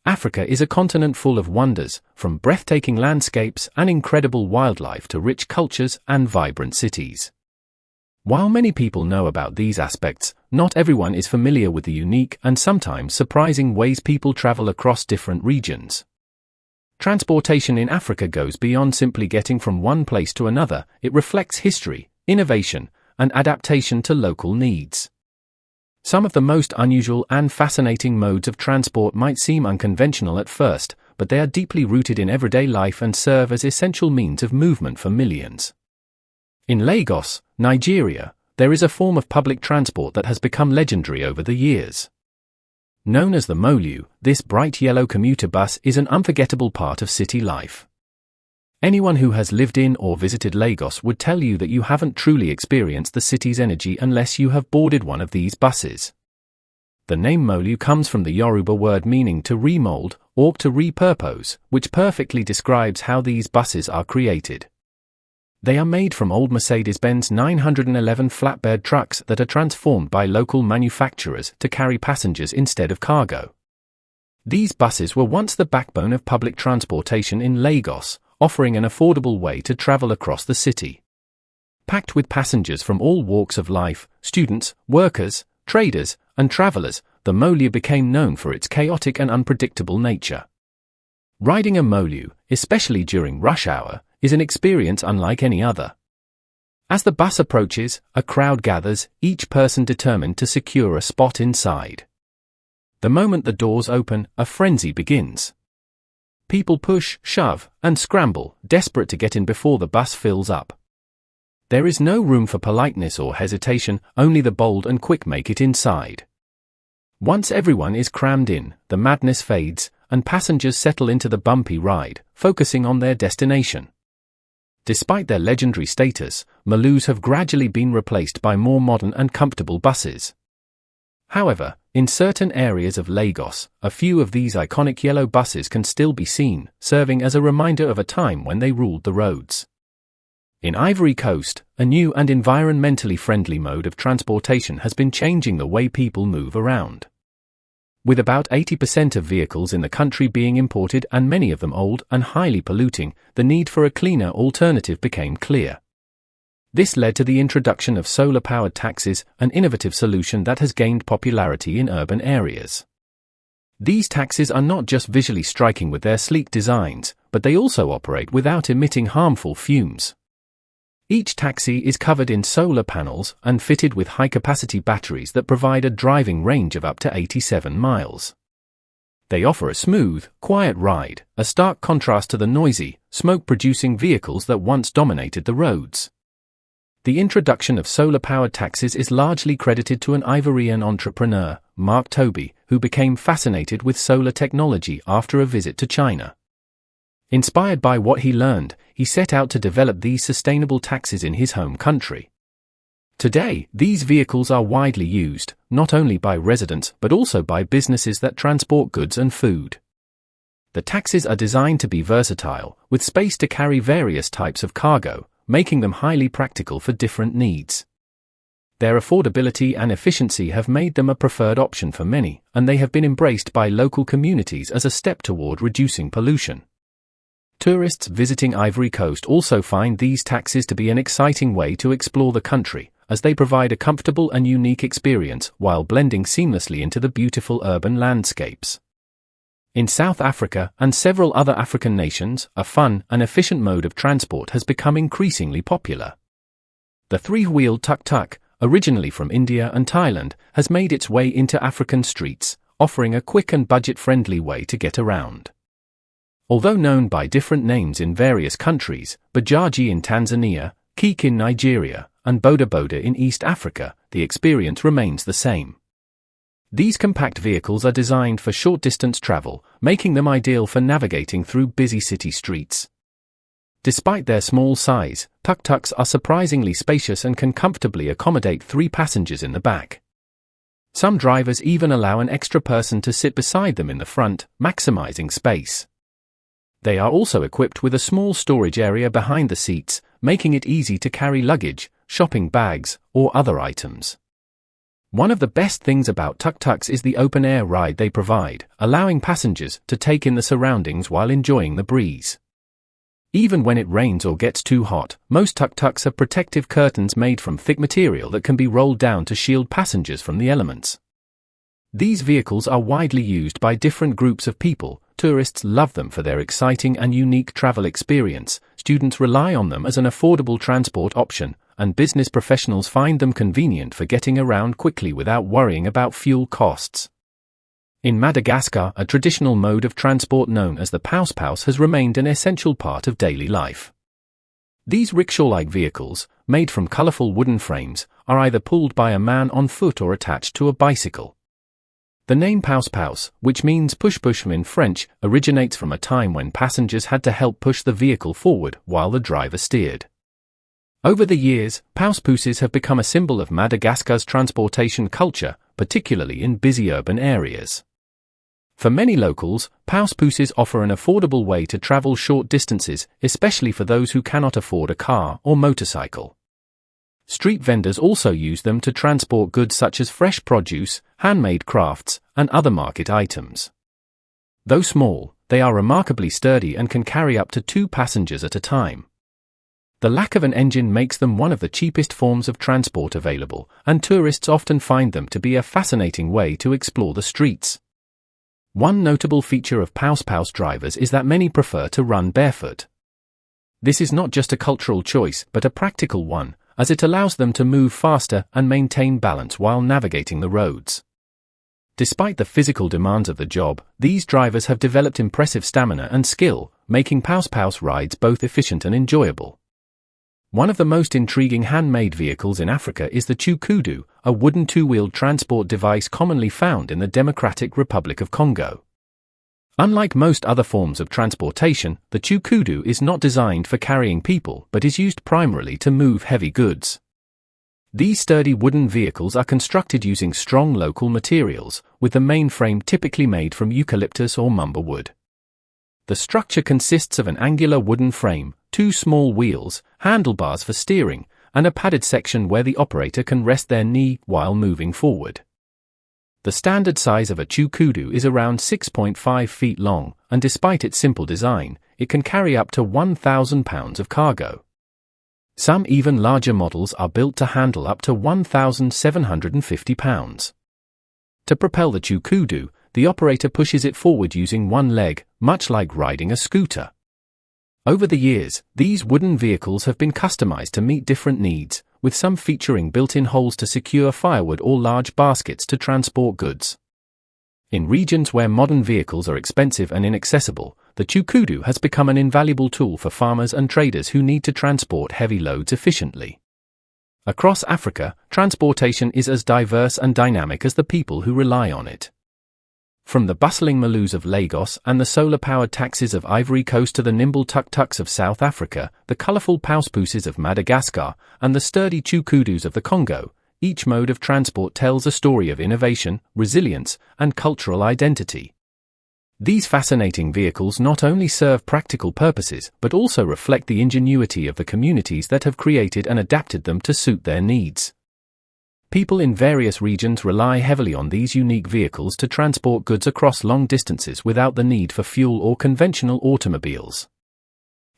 Africa is a continent full of wonders, from breathtaking landscapes and incredible wildlife to rich cultures and vibrant cities. While many people know about these aspects, not everyone is familiar with the unique and sometimes surprising ways people travel across different regions. Transportation in Africa goes beyond simply getting from one place to another. It reflects history, innovation, and adaptation to local needs. Some of the most unusual and fascinating modes of transport might seem unconventional at first, but they are deeply rooted in everyday life and serve as essential means of movement for millions. In Lagos, Nigeria, there is a form of public transport that has become legendary over the years. Known as the Molu, this bright yellow commuter bus is an unforgettable part of city life. Anyone who has lived in or visited Lagos would tell you that you haven't truly experienced the city's energy unless you have boarded one of these buses. The name Molu comes from the Yoruba word meaning to remold or to repurpose, which perfectly describes how these buses are created. They are made from old Mercedes-Benz 911 flatbed trucks that are transformed by local manufacturers to carry passengers instead of cargo. These buses were once the backbone of public transportation in Lagos, offering an affordable way to travel across the city. Packed with passengers from all walks of life, students, workers, traders, and travelers, the Molu became known for its chaotic and unpredictable nature. Riding a Molu, especially during rush hour, is an experience unlike any other. As the bus approaches, a crowd gathers, each person determined to secure a spot inside. The moment the doors open, a frenzy begins. People push, shove, and scramble, desperate to get in before the bus fills up. There is no room for politeness or hesitation, only the bold and quick make it inside. Once everyone is crammed in, the madness fades, and passengers settle into the bumpy ride, focusing on their destination. Despite their legendary status, Molus have gradually been replaced by more modern and comfortable buses. However, in certain areas of Lagos, a few of these iconic yellow buses can still be seen, serving as a reminder of a time when they ruled the roads. In Ivory Coast, a new and environmentally friendly mode of transportation has been changing the way people move around. With about 80% of vehicles in the country being imported and many of them old and highly polluting, the need for a cleaner alternative became clear. This led to the introduction of solar-powered taxis, an innovative solution that has gained popularity in urban areas. These taxis are not just visually striking with their sleek designs, but they also operate without emitting harmful fumes. Each taxi is covered in solar panels and fitted with high-capacity batteries that provide a driving range of up to 87 miles. They offer a smooth, quiet ride, a stark contrast to the noisy, smoke-producing vehicles that once dominated the roads. The introduction of solar-powered taxis is largely credited to an Ivorian entrepreneur, Mark Toby, who became fascinated with solar technology after a visit to China. Inspired by what he learned, he set out to develop these sustainable taxis in his home country. Today, these vehicles are widely used, not only by residents but also by businesses that transport goods and food. The taxis are designed to be versatile, with space to carry various types of cargo, making them highly practical for different needs. Their affordability and efficiency have made them a preferred option for many, and they have been embraced by local communities as a step toward reducing pollution. Tourists visiting Ivory Coast also find these taxis to be an exciting way to explore the country, as they provide a comfortable and unique experience while blending seamlessly into the beautiful urban landscapes. In South Africa and several other African nations, a fun and efficient mode of transport has become increasingly popular. The three-wheeled tuk-tuk, originally from India and Thailand, has made its way into African streets, offering a quick and budget-friendly way to get around. Although known by different names in various countries, Bajaji in Tanzania, Keke in Nigeria, and Boda Boda in East Africa, the experience remains the same. These compact vehicles are designed for short-distance travel, making them ideal for navigating through busy city streets. Despite their small size, tuk-tuks are surprisingly spacious and can comfortably accommodate 3 passengers in the back. Some drivers even allow an extra person to sit beside them in the front, maximizing space. They are also equipped with a small storage area behind the seats, making it easy to carry luggage, shopping bags, or other items. One of the best things about tuk-tuks is the open-air ride they provide, allowing passengers to take in the surroundings while enjoying the breeze. Even when it rains or gets too hot, most tuk-tuks have protective curtains made from thick material that can be rolled down to shield passengers from the elements. These vehicles are widely used by different groups of people. Tourists love them for their exciting and unique travel experience, students rely on them as an affordable transport option, and business professionals find them convenient for getting around quickly without worrying about fuel costs. In Madagascar, a traditional mode of transport known as the paus-paus has remained an essential part of daily life. These rickshaw-like vehicles, made from colorful wooden frames, are either pulled by a man on foot or attached to a bicycle. The name paus-paus, which means push-push in French, originates from a time when passengers had to help push the vehicle forward while the driver steered. Over the years, paus-pousses have become a symbol of Madagascar's transportation culture, particularly in busy urban areas. For many locals, paus-pousses offer an affordable way to travel short distances, especially for those who cannot afford a car or motorcycle. Street vendors also use them to transport goods such as fresh produce, handmade crafts, and other market items. Though small, they are remarkably sturdy and can carry up to 2 passengers at a time. The lack of an engine makes them one of the cheapest forms of transport available, and tourists often find them to be a fascinating way to explore the streets. One notable feature of paus-paus drivers is that many prefer to run barefoot. This is not just a cultural choice, but a practical one, as it allows them to move faster and maintain balance while navigating the roads. Despite the physical demands of the job, these drivers have developed impressive stamina and skill, making paus-paus rides both efficient and enjoyable. One of the most intriguing handmade vehicles in Africa is the Chukudu, a wooden 2-wheeled transport device commonly found in the Democratic Republic of Congo. Unlike most other forms of transportation, the Chukudu is not designed for carrying people but is used primarily to move heavy goods. These sturdy wooden vehicles are constructed using strong local materials, with the main frame typically made from eucalyptus or mumba wood. The structure consists of an angular wooden frame, 2 small wheels, handlebars for steering, and a padded section where the operator can rest their knee while moving forward. The standard size of a Chukudu is around 6.5 feet long, and despite its simple design, it can carry up to 1,000 pounds of cargo. Some even larger models are built to handle up to 1,750 pounds. To propel the Chukudu, the operator pushes it forward using one leg, much like riding a scooter. Over the years, these wooden vehicles have been customized to meet different needs, with some featuring built-in holes to secure firewood or large baskets to transport goods. In regions where modern vehicles are expensive and inaccessible, the Chukudu has become an invaluable tool for farmers and traders who need to transport heavy loads efficiently. Across Africa, transportation is as diverse and dynamic as the people who rely on it. From the bustling Malus of Lagos and the solar-powered taxis of Ivory Coast to the nimble tuk-tuks of South Africa, the colorful paus-pousses of Madagascar, and the sturdy Chukudus of the Congo, each mode of transport tells a story of innovation, resilience, and cultural identity. These fascinating vehicles not only serve practical purposes but also reflect the ingenuity of the communities that have created and adapted them to suit their needs. People in various regions rely heavily on these unique vehicles to transport goods across long distances without the need for fuel or conventional automobiles.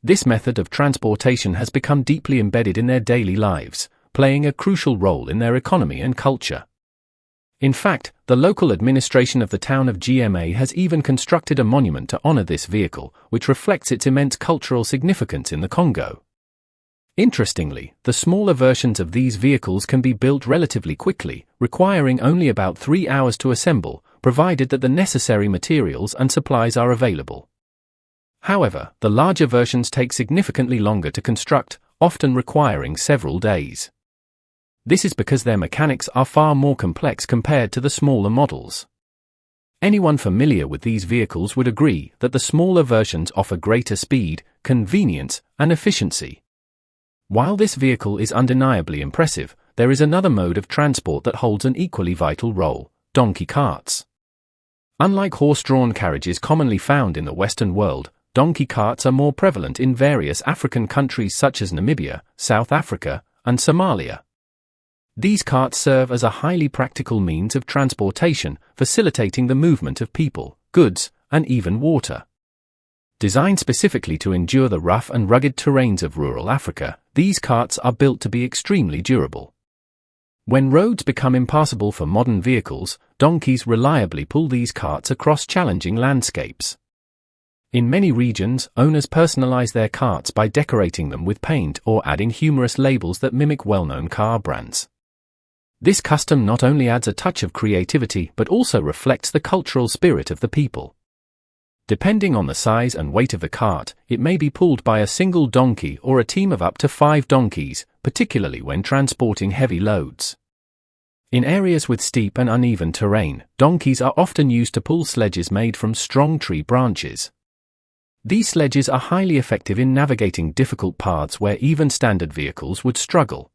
This method of transportation has become deeply embedded in their daily lives, playing a crucial role in their economy and culture. In fact, the local administration of the town of Gma has even constructed a monument to honor this vehicle, which reflects its immense cultural significance in the Congo. Interestingly, the smaller versions of these vehicles can be built relatively quickly, requiring only about 3 hours to assemble, provided that the necessary materials and supplies are available. However, the larger versions take significantly longer to construct, often requiring several days. This is because their mechanics are far more complex compared to the smaller models. Anyone familiar with these vehicles would agree that the smaller versions offer greater speed, convenience, and efficiency. While this vehicle is undeniably impressive, there is another mode of transport that holds an equally vital role: donkey carts. Unlike horse-drawn carriages commonly found in the Western world, donkey carts are more prevalent in various African countries such as Namibia, South Africa, and Somalia. These carts serve as a highly practical means of transportation, facilitating the movement of people, goods, and even water. Designed specifically to endure the rough and rugged terrains of rural Africa, these carts are built to be extremely durable. When roads become impassable for modern vehicles, donkeys reliably pull these carts across challenging landscapes. In many regions, owners personalize their carts by decorating them with paint or adding humorous labels that mimic well-known car brands. This custom not only adds a touch of creativity but also reflects the cultural spirit of the people. Depending on the size and weight of the cart, it may be pulled by a single donkey or a team of up to 5 donkeys, particularly when transporting heavy loads. In areas with steep and uneven terrain, donkeys are often used to pull sledges made from strong tree branches. These sledges are highly effective in navigating difficult paths where even standard vehicles would struggle.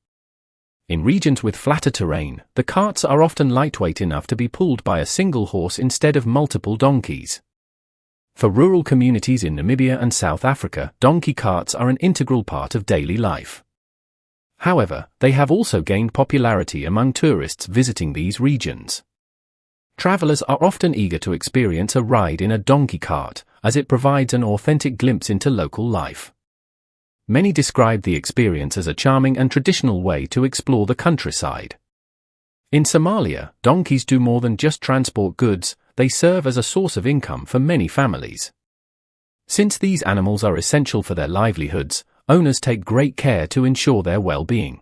In regions with flatter terrain, the carts are often lightweight enough to be pulled by a single horse instead of multiple donkeys. For rural communities in Namibia and South Africa, donkey carts are an integral part of daily life. However, they have also gained popularity among tourists visiting these regions. Travelers are often eager to experience a ride in a donkey cart, as it provides an authentic glimpse into local life. Many describe the experience as a charming and traditional way to explore the countryside. In Somalia, donkeys do more than just transport goods, they serve as a source of income for many families. Since these animals are essential for their livelihoods, owners take great care to ensure their well-being.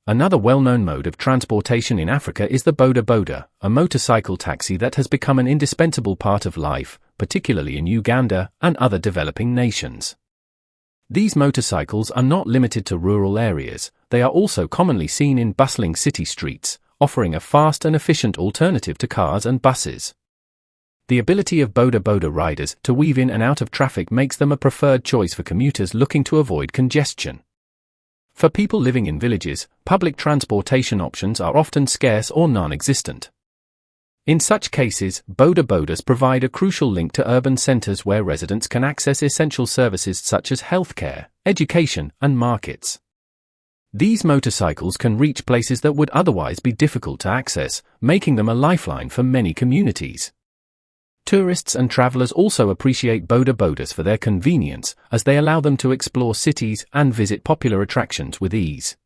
Another well-known mode of transportation in Africa is the Boda Boda, a motorcycle taxi that has become an indispensable part of life, particularly in Uganda and other developing nations. These motorcycles are not limited to rural areas, they are also commonly seen in bustling city streets, offering a fast and efficient alternative to cars and buses. The ability of Boda Boda riders to weave in and out of traffic makes them a preferred choice for commuters looking to avoid congestion. For people living in villages, public transportation options are often scarce or non-existent. In such cases, Boda Bodas provide a crucial link to urban centers where residents can access essential services such as healthcare, education, and markets. These motorcycles can reach places that would otherwise be difficult to access, making them a lifeline for many communities. Tourists and travelers also appreciate Boda Bodas for their convenience, as they allow them to explore cities and visit popular attractions with ease.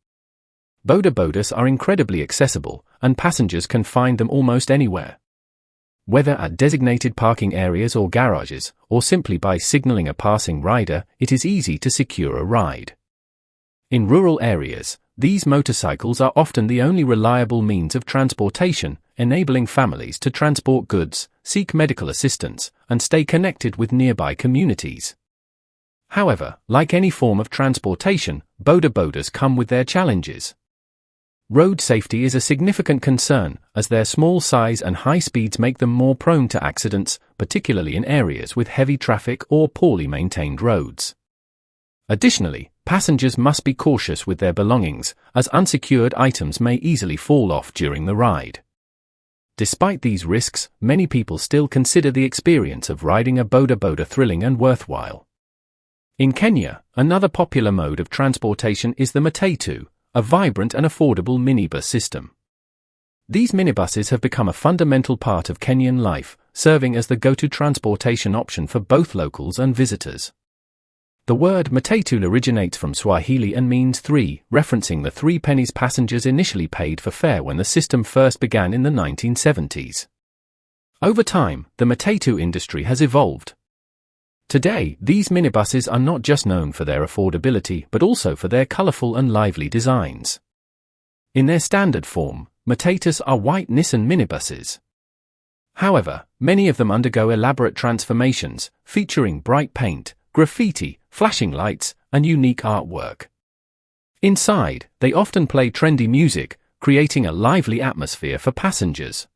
Boda Bodas are incredibly accessible, and passengers can find them almost anywhere. Whether at designated parking areas or garages, or simply by signaling a passing rider, it is easy to secure a ride. In rural areas, these motorcycles are often the only reliable means of transportation, enabling families to transport goods, seek medical assistance, and stay connected with nearby communities. However, like any form of transportation, Boda Bodas come with their challenges. Road safety is a significant concern, as their small size and high speeds make them more prone to accidents, particularly in areas with heavy traffic or poorly maintained roads. Additionally, passengers must be cautious with their belongings, as unsecured items may easily fall off during the ride. Despite these risks, many people still consider the experience of riding a Boda Boda thrilling and worthwhile. In Kenya, another popular mode of transportation is the Matatu, a vibrant and affordable minibus system. These minibuses have become a fundamental part of Kenyan life, serving as the go-to transportation option for both locals and visitors. The word Matatu originates from Swahili and means 3, referencing the 3 pennies passengers initially paid for fare when the system first began in the 1970s. Over time, the Matatu industry has evolved. Today, these minibuses are not just known for their affordability but also for their colorful and lively designs. In their standard form, Matatus are white Nissan minibuses. However, many of them undergo elaborate transformations, featuring bright paint, graffiti, flashing lights, and unique artwork. Inside, they often play trendy music, creating a lively atmosphere for passengers.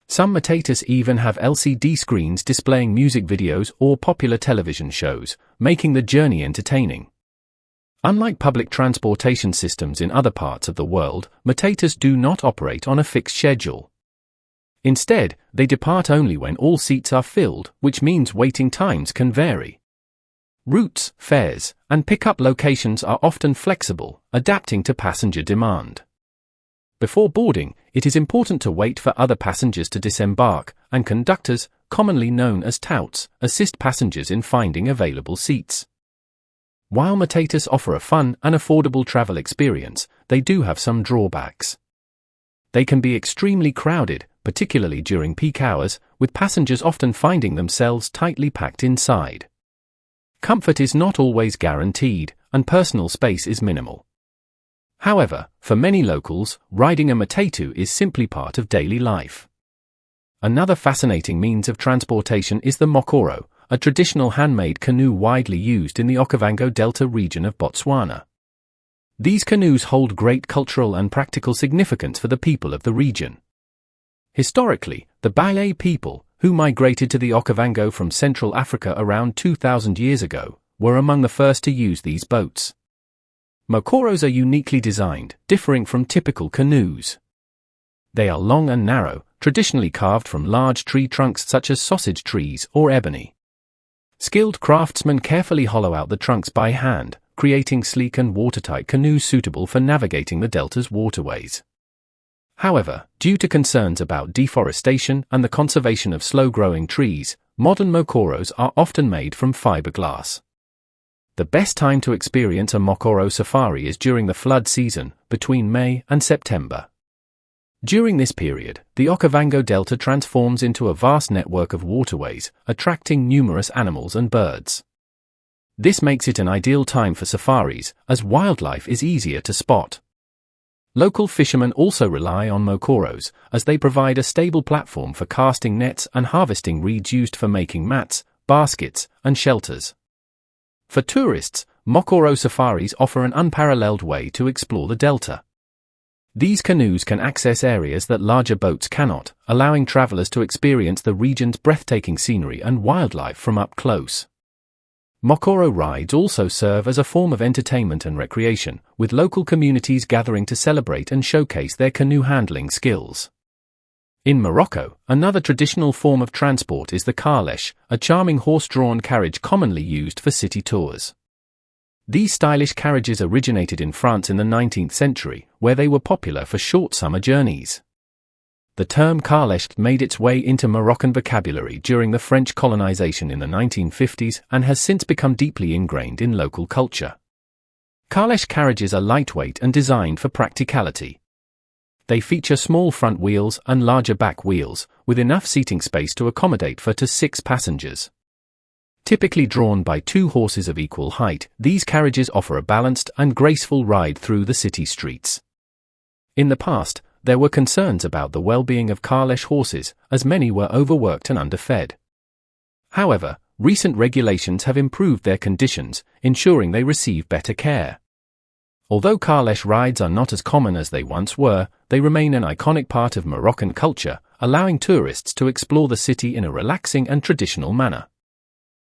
Some Matatus even have LCD screens displaying music videos or popular television shows, making the journey entertaining. Unlike public transportation systems in other parts of the world, Matatus do not operate on a fixed schedule. Instead, they depart only when all seats are filled, which means waiting times can vary. Routes, fares, and pickup locations are often flexible, adapting to passenger demand. Before boarding, it is important to wait for other passengers to disembark, and conductors, commonly known as touts, assist passengers in finding available seats. While Matatus offer a fun and affordable travel experience, they do have some drawbacks. They can be extremely crowded, particularly during peak hours, with passengers often finding themselves tightly packed inside. Comfort is not always guaranteed, and personal space is minimal. However, for many locals, riding a matatu is simply part of daily life. Another fascinating means of transportation is the Mokoro, a traditional handmade canoe widely used in the Okavango Delta region of Botswana. These canoes hold great cultural and practical significance for the people of the region. Historically, the Balai people, who migrated to the Okavango from Central Africa around 2,000 years ago, were among the first to use these boats. Mokoros are uniquely designed, differing from typical canoes. They are long and narrow, traditionally carved from large tree trunks such as sausage trees or ebony. Skilled craftsmen carefully hollow out the trunks by hand, creating sleek and watertight canoes suitable for navigating the delta's waterways. However, due to concerns about deforestation and the conservation of slow-growing trees, modern Mokoros are often made from fiberglass. The best time to experience a Mokoro safari is during the flood season, between May and September. During this period, the Okavango Delta transforms into a vast network of waterways, attracting numerous animals and birds. This makes it an ideal time for safaris, as wildlife is easier to spot. Local fishermen also rely on Mokoros, as they provide a stable platform for casting nets and harvesting reeds used for making mats, baskets, and shelters. For tourists, Mokoro safaris offer an unparalleled way to explore the delta. These canoes can access areas that larger boats cannot, allowing travelers to experience the region's breathtaking scenery and wildlife from up close. Mokoro rides also serve as a form of entertainment and recreation, with local communities gathering to celebrate and showcase their canoe handling skills. In Morocco, another traditional form of transport is the Kalesh, a charming horse-drawn carriage commonly used for city tours. These stylish carriages originated in France in the 19th century, where they were popular for short summer journeys. The term Kalesh made its way into Moroccan vocabulary during the French colonization in the 1950s and has since become deeply ingrained in local culture. Kalesh carriages are lightweight and designed for practicality. They feature small front wheels and larger back wheels, with enough seating space to accommodate 4 to 6 passengers. Typically drawn by 2 horses of equal height, these carriages offer a balanced and graceful ride through the city streets. In the past, there were concerns about the well-being of Kalesh horses, as many were overworked and underfed. However, recent regulations have improved their conditions, ensuring they receive better care. Although Kalesh rides are not as common as they once were, they remain an iconic part of Moroccan culture, allowing tourists to explore the city in a relaxing and traditional manner.